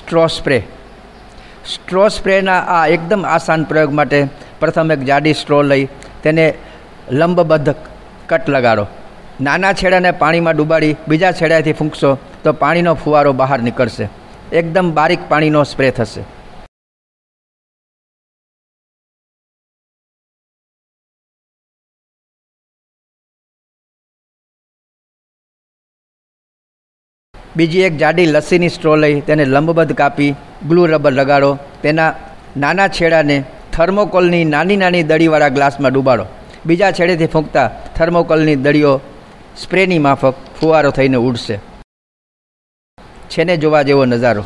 Straw સ્પ્રેના આ એકદમ આસાન પ્રયોગ માટે પ્રથમ એક જાડી સ્ટ્રો લઈ તેને લંબબદ્ધ કટ લગાડો. નાના છેડાને પાણીમાં ડૂબાડી બીજા છેડાથી ફૂંકશો તો પાણીનો ફુવારો બહાર નીકળશે. એકદમ બારીક પાણીનો સ્પ્રે થશે. બીજી એક જાડી લસ્સીની સ્ટ્રો લઈ તેને લંબબદ્ધ કાપી ગ્લુ રબર લગાડો. તેના નાના છેડાને થર્મોકોલની નાની નાની દડીવાળા ગ્લાસમાં ડૂબાડો. બીજા છેડેથી ફૂંકતા થર્મોકોલની દડીઓ સ્પ્રેની માફક ફુવારો થઈને ઉડશે. છે ને જોવા જેવો નજારો.